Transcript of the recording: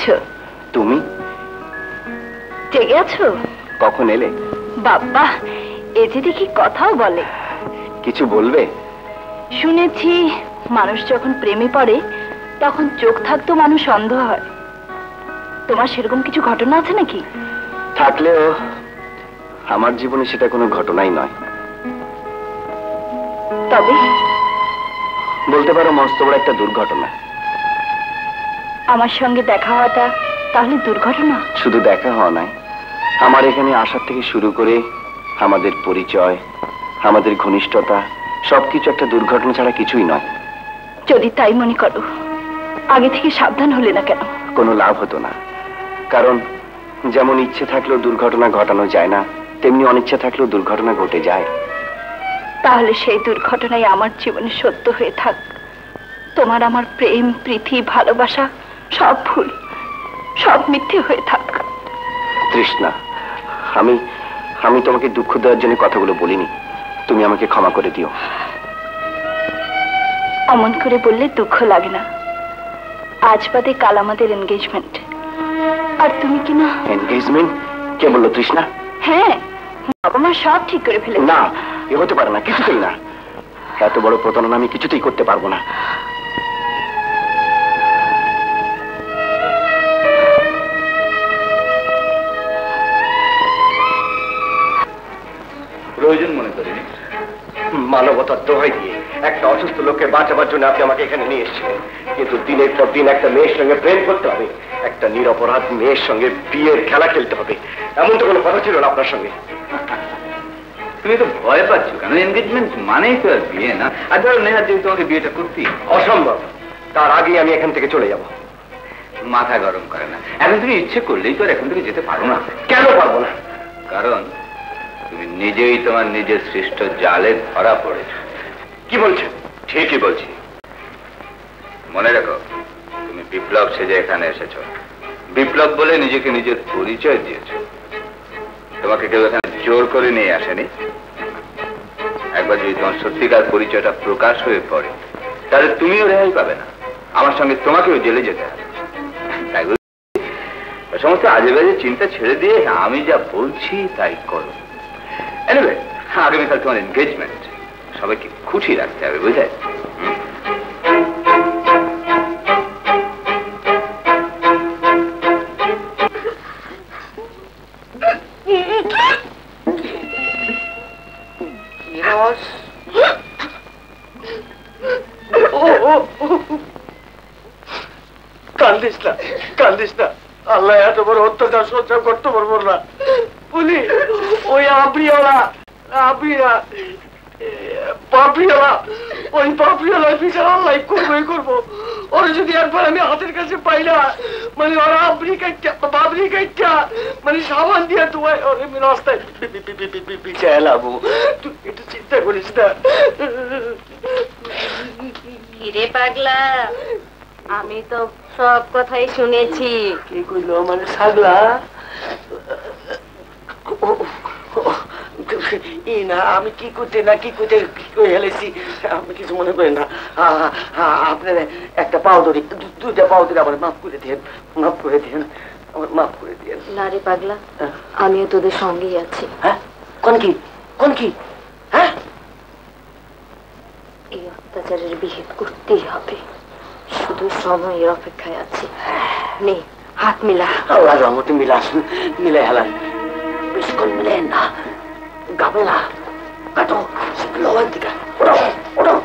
করছো? তুমি জেগে আছো? কখন এলে? বাবা, এ যে দেখি কথাও বলে। কিছু বলবে? শুনেছি মানুষ যখন প্রেমে পড়ে তখন চোখ থাকতো মানুষ অন্ধ হয়। তোমার সেরকম কিছু ঘটনা আছে নাকি? থাকলেও আমার জীবনে সেটা কোনো ঘটনাই নয়। তবে বলতে পারো মস্ত বড় একটা দুর্ঘটনা। আমার সঙ্গে দেখা হওয়াটা তাহলে দুর্ঘটনা? শুধু দেখা হওয়া নয়, আমার এখানে আসার থেকে শুরু করে আমাদের পরিচয়, আমাদের ঘনিষ্ঠতা, সবকিছু একটা দুর্ঘটনা ছাড়া কিছুই নয়। যদি তাই মনে করো, আগে থেকে সাবধান হলে না কেন? কোনো লাভ হতো না, কারণ যেমন ইচ্ছে থাকলেও দুর্ঘটনা ঘটানো যায় না, তেমনি অনিচ্ছা থাকলেও দুর্ঘটনা ঘটে যায়। তাহলে সেই দুর্ঘটনাই আমার জীবনে সত্য হয়ে থাক। তোমার আমার প্রেম, প্রীতি, ভালোবাসা সব ভুল, সব মিথ্যে হয়ে থাক। তৃষ্ণা, আমি তোমাকে দুঃখ দেওয়ার জন্য কথাগুলো বলিনি। তুমি আমাকে ক্ষমা করে দিও। অমন করে বললে দুঃখ লাগে না। আজ বাদে কাল আমাদের এনগেজমেন্ট। আর তুমি কি না? এনগেজমেন্ট? কে বললো তৃষ্ণা? হ্যাঁ, বাবা মা সব ঠিক করে ফেলে। না, এ হতে পারে না, কিছুতেই না। এত বড় প্রতারণা আমি কিছুতেই করতে পারবো না। প্রয়োজন মনে করিনি। মানবতার দোহাই দিয়ে একটা অসুস্থ লোককে বাঁচাবার জন্য আপনি আমাকে এখানে নিয়ে এসেছিলেন, কিন্তু দিনের পর দিন একটা মেয়ের সঙ্গে প্রেম করতে হবে, একটা নিরপরাধ মেয়ের সঙ্গে বিয়ের খেলা খেলতে হবে, এমন তো কোনো কথা ছিল না আপনার সঙ্গে। তুমি তো ভয় পাচ্ছ কেন? এনগেজমেন্ট মানেই তো আর বিয়ে না। আর ধরো নেহার যদি তোমাকে বিয়েটা করতে অসম্ভব, তার আগেই আমি এখান থেকে চলে যাব। মাথা গরম করে না। এখন তুমি ইচ্ছে করলেই তো আর এখন থেকে যেতে পারো না। কেন পারবো না? কারণ তুমি নিজেই তোমার নিজের সৃষ্ট জালে ধরা পড়েছ। কি বলছেন? ঠিকই বলছি। মনে রাখো, তুমি বিপ্লব সেজে এখানে এসেছ, বিপ্লব বলে নিজেকে নিজের পরিচয় দিয়েছ। তোমাকে কেউ এখানে জোর করে নিয়ে আসেনি। একবার যদি তোমার সত্যিকার পরিচয়টা প্রকাশ হয়ে পড়ে, তাহলে তুমিও রেহাই পাবে না, আমার সঙ্গে তোমাকেও জেলে যেতে হবে। তাই সমস্ত আজে বাজে চিন্তা ছেড়ে দিয়ে আমি যা বলছি তাই করো। এনিওয়ে, আগামীকাল তোমার এনগেজমেন্ট, সবাইকে খুশি রাখতে হবে, বুঝলে? কান্দিস না, কান্দিস না। আল্লাহ এত বড় অত্যাচার সহ্য করতে পারবো না। বলি ওই পাপড়িওয়ালা বিচার আল্লাহ করবো। ওরা যদি একবার আমি হাতের কাছে পাই না, মানে ওরা বাবরি কাইটা মানে সাবান দিয়ে তোমায় আমি রাস্তায় বিচার এলাবো। তুই একটু চিন্তা করিস না। কিরে পাগলা, আমি তো সব কথাই শুনেছি। কি কইলো মানে ছাগলা? না আমি কি করতে হেলেছি, আমি কিছু মনে করি না। আপনার একটা পাও ধরি, দুইটা পাও ধরে আমার মাফ করে দিন, মাফ করে দিন, আমার মাফ করে দিন। না রে পাগলা, আমিও তোদের সঙ্গেই আছি। হ্যাঁ, কোন কি? হ্যাঁ, এই অত্যাচারের বিহিত করতেই হবে, শুধু সময়ের অপেক্ষায় আছি। নে হাত মিলা। আল্লাহ রহমতে মিলাই হেলান। বেশিক্ষণ মিলেন না, গাবে না, কাটো লোহার দিকে। ওটাও